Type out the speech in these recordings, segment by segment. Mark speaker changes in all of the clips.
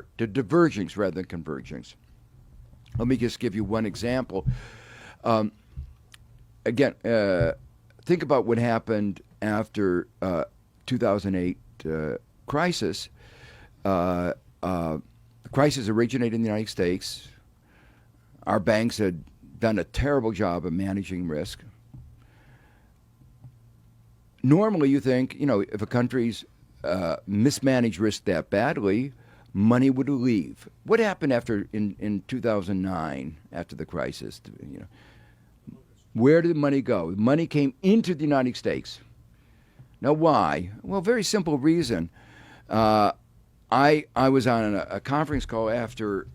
Speaker 1: apart, to divergence rather than convergence. Let me just give you one example. Again, think about what happened after 2008 crisis. The crisis originated in the United States. Our banks had done a terrible job of managing risk. Normally, you think, if a country's mismanaged risk that badly, money would leave. What happened in 2009, after the crisis? Where did the money go? Money came into the United States. Now, why? Well, very simple reason. I was on a conference call after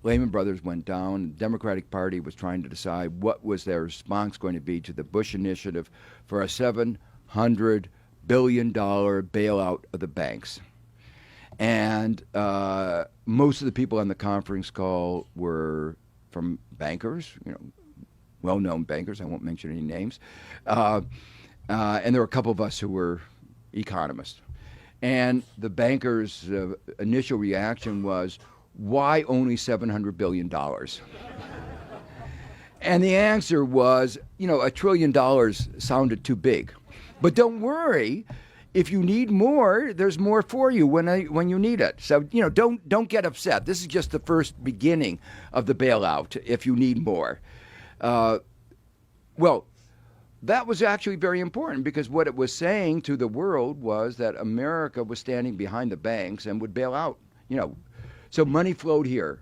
Speaker 1: Lehman Brothers went down. The Democratic Party was trying to decide what was their response going to be to the Bush initiative for a $700 billion bailout of the banks. And most of the people on the conference call were from bankers, well-known bankers. I won't mention any names. And there were a couple of us who were economists. And the bankers' initial reaction was, why only $700 billion? And the answer was, $1 trillion sounded too big. But don't worry, if you need more, there's more for you when you need it. So, don't get upset. This is just the first beginning of the bailout if you need more. Well, that was actually very important because what it was saying to the world was that America was standing behind the banks and would bail out, So money flowed here.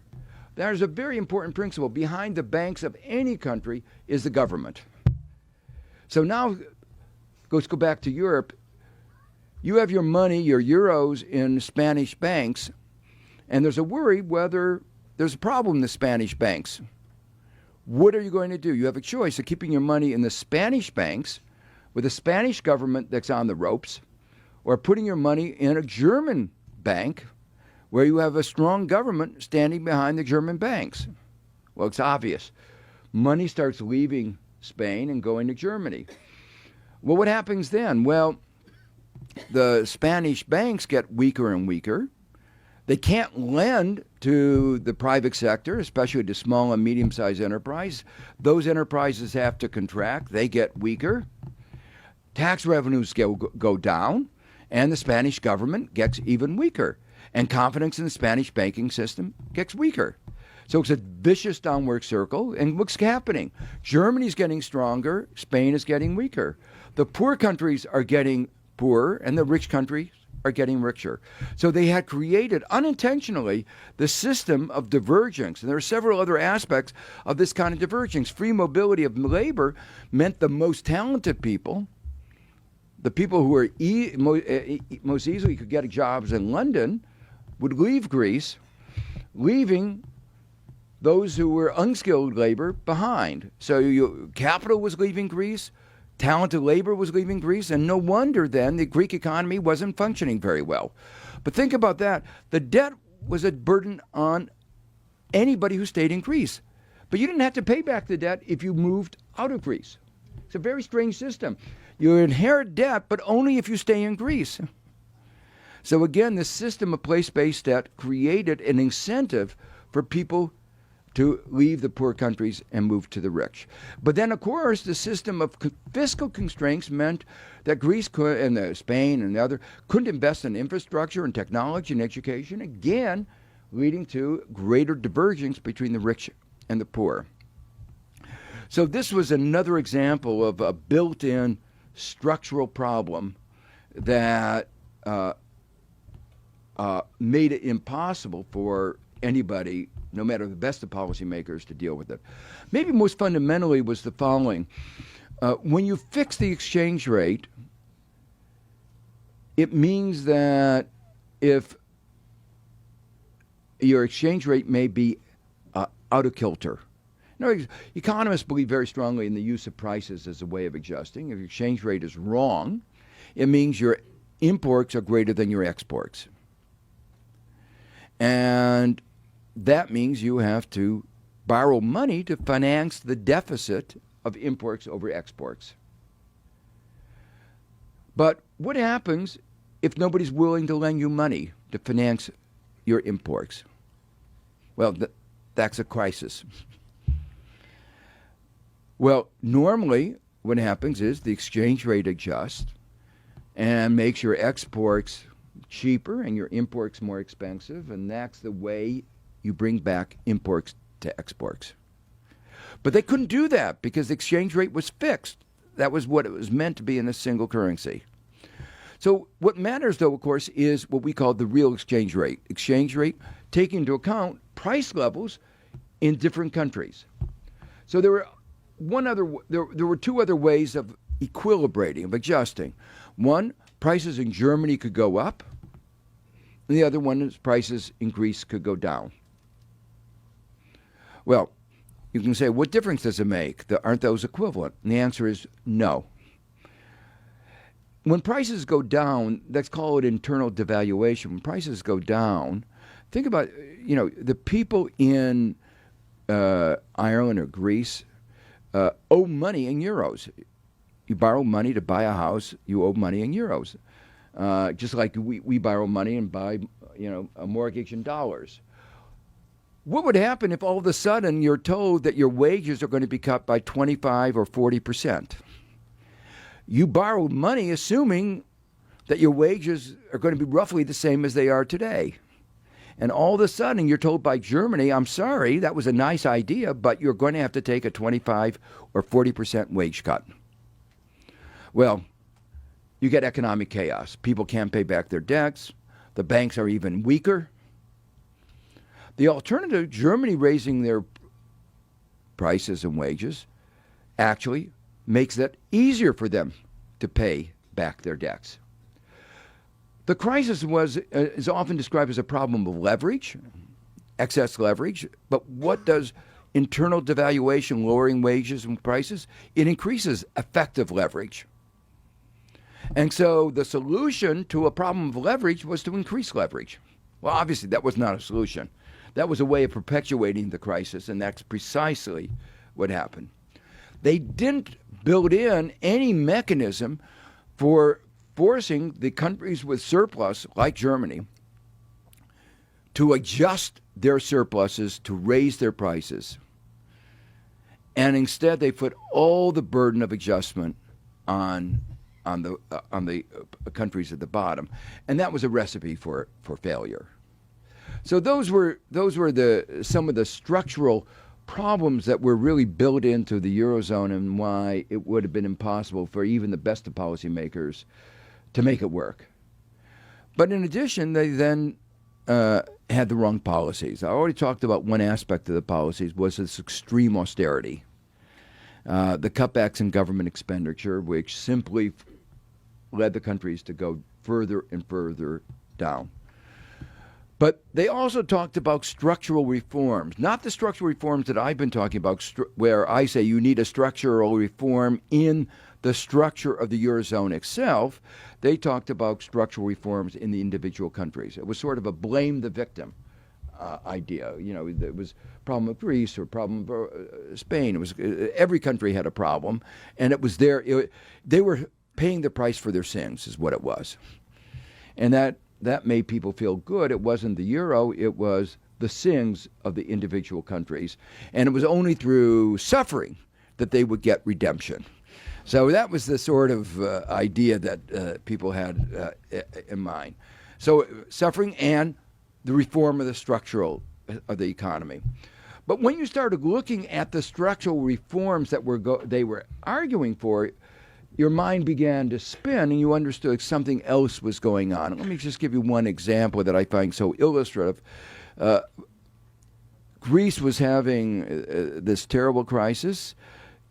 Speaker 1: There's a very important principle. Behind the banks of any country is the government. So now, let's go back to Europe. You have your money, your euros, in Spanish banks, and there's a worry whether there's a problem in the Spanish banks. What are you going to do? You have a choice of keeping your money in the Spanish banks with a Spanish government that's on the ropes, or putting your money in a German bank where you have a strong government standing behind the German banks. Well, it's obvious. Money starts leaving Spain and going to Germany. Well, what happens then? Well, the Spanish banks get weaker and weaker. They can't lend to the private sector, especially to small and medium-sized enterprise. Those enterprises have to contract. They get weaker. Tax revenues go down, and the Spanish government gets even weaker. And confidence in the Spanish banking system gets weaker. So it's a vicious downward circle, and what's happening? Germany's getting stronger, Spain is getting weaker. The poor countries are getting poorer, and the rich countries are getting richer. So they had created unintentionally the system of divergence. And there are several other aspects of this kind of divergence. Free mobility of labor meant the most talented people, the people who were most easily could get jobs in London, would leave Greece, leaving those who were unskilled labor behind. So capital was leaving Greece, talented labor was leaving Greece, and no wonder then the Greek economy wasn't functioning very well. But think about that. The debt was a burden on anybody who stayed in Greece. But you didn't have to pay back the debt if you moved out of Greece. It's a very strange system. You inherit debt, but only if you stay in Greece. So again, the system of place-based debt created an incentive for people to leave the poor countries and move to the rich. But then, of course, the system of fiscal constraints meant that Greece could, and Spain and the other couldn't invest in infrastructure and technology and education, again, leading to greater divergence between the rich and the poor. So this was another example of a built-in structural problem that made it impossible for anybody, no matter the best of policymakers, to deal with it. Maybe most fundamentally was the following. When you fix the exchange rate, it means that if your exchange rate may be out of kilter. Economists believe very strongly in the use of prices as a way of adjusting. If your exchange rate is wrong, it means your imports are greater than your exports. And that means you have to borrow money to finance the deficit of imports over exports. But what happens if nobody's willing to lend you money to finance your imports. Well, that's a crisis. Well, normally what happens is the exchange rate adjusts and makes your exports cheaper and your imports more expensive, and that's the way you bring back imports to exports. But they couldn't do that because the exchange rate was fixed. That was what it was meant to be in a single currency. So what matters, though, of course, is what we call the real exchange rate. Exchange rate taking into account price levels in different countries. So there were two other ways of equilibrating, of adjusting. One, prices in Germany could go up, and the other one is prices in Greece could go down. Well, you can say, what difference does it make? Aren't those equivalent? And the answer is no. When prices go down, let's call it internal devaluation. When prices go down, think about, the people in Ireland or Greece owe money in euros. You borrow money to buy a house, you owe money in euros. Just like we borrow money and buy, a mortgage in dollars. What would happen if all of a sudden you're told that your wages are going to be cut by 25 or 40%? You borrowed money assuming that your wages are going to be roughly the same as they are today. And all of a sudden you're told by Germany, I'm sorry, that was a nice idea, but you're going to have to take a 25 or 40% wage cut. Well, you get economic chaos. People can't pay back their debts. The banks are even weaker. The alternative, Germany raising their prices and wages, actually makes it easier for them to pay back their debts. The crisis is often described as a problem of leverage, excess leverage, but what does internal devaluation, lowering wages and prices? It increases effective leverage. And so the solution to a problem of leverage was to increase leverage. Well, obviously that was not a solution. That was a way of perpetuating the crisis, and that's precisely what happened. They didn't build in any mechanism for forcing the countries with surplus, like Germany, to adjust their surpluses to raise their prices. And instead, they put all the burden of adjustment on the countries at the bottom, and that was a recipe for failure. So those were some of the structural problems that were really built into the Eurozone and why it would have been impossible for even the best of policymakers to make it work. But in addition, they then had the wrong policies. I already talked about one aspect of the policies was this extreme austerity. The cutbacks in government expenditure, which simply led the countries to go further and further down. But they also talked about structural reforms, not the structural reforms that I've been talking about, where I say you need a structural reform in the structure of the Eurozone itself. They talked about structural reforms in the individual countries. It was sort of a blame the victim idea. There was a problem of Greece or a problem of Spain. It was every country had a problem, and it was they were paying the price for their sins, is what it was, and that made people feel good. It wasn't the euro, it was the sins of the individual countries. And it was only through suffering that they would get redemption. So that was the sort of idea that people had in mind. So suffering and the reform of the structural of the economy. But when you started looking at the structural reforms that they were arguing for, your mind began to spin and you understood something else was going on. Let me just give you one example that I find so illustrative. Greece was having this terrible crisis.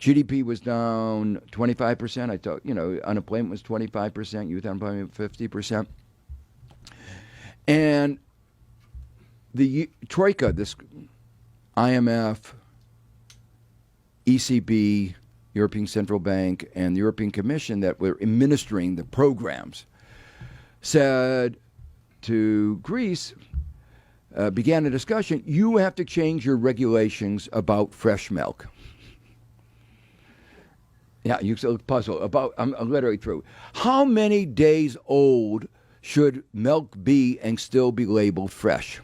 Speaker 1: GDP was down 25%. I thought, unemployment was 25%, youth unemployment 50%. And the Troika, this IMF, ECB, European Central Bank, and the European Commission that were administering the programs, said to Greece, began a discussion, you have to change your regulations about fresh milk. Yeah, you look puzzled. I'm literally through. How many days old should milk be and still be labeled fresh?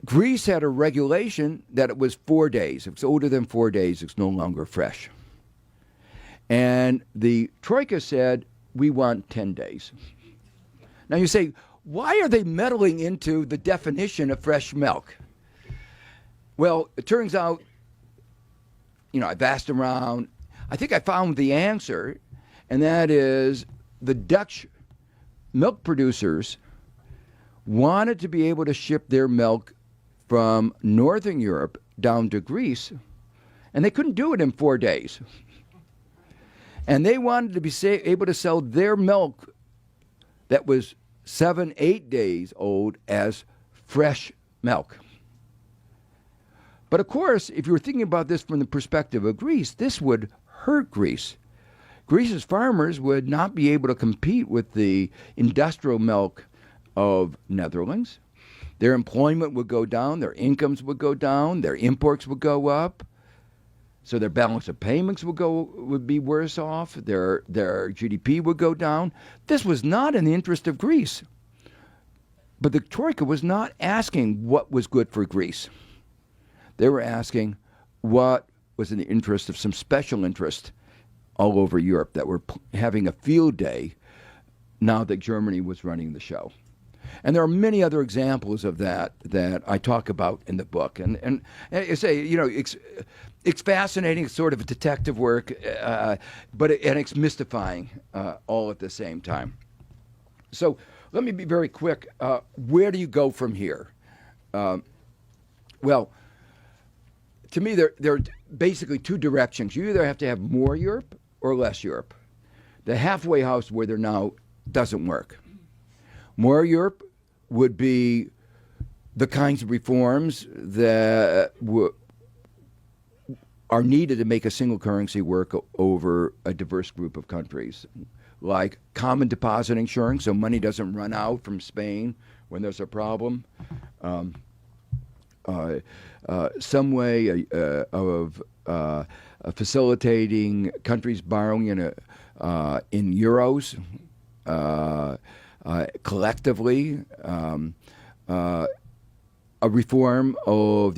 Speaker 1: Greece had a regulation that it was 4 days. If it's older than 4 days, it's no longer fresh. And the Troika said, we want 10 days. Now you say, why are they meddling into the definition of fresh milk? Well, it turns out, I've asked around. I think I found the answer, and that is the Dutch milk producers wanted to be able to ship their milk from Northern Europe down to Greece, and they couldn't do it in 4 days. And they wanted to be able to sell their milk that was 7, 8 days old as fresh milk. But of course, if you were thinking about this from the perspective of Greece, this would hurt Greece. Greece's farmers would not be able to compete with the industrial milk of Netherlands. Their employment would go down, their incomes would go down, their imports would go up. So their balance of payments would be worse off. Their GDP would go down. This was not in the interest of Greece. But the Troika was not asking what was good for Greece. They were asking what was in the interest of some special interest all over Europe that were having a field day now that Germany was running the show. And there are many other examples of that I talk about in the book. And I say, it's fascinating. It's sort of a detective work, but it's mystifying all at the same time. So let me be very quick. Where do you go from here? Well, to me, there are basically two directions. You either have to have more Europe or less Europe. The halfway house where they're now doesn't work. More Europe would be the kinds of reforms that are needed to make a single currency work over a diverse group of countries, like common deposit insurance, so money doesn't run out from Spain when there's a problem. Some way of facilitating countries borrowing in euros collectively, a reform of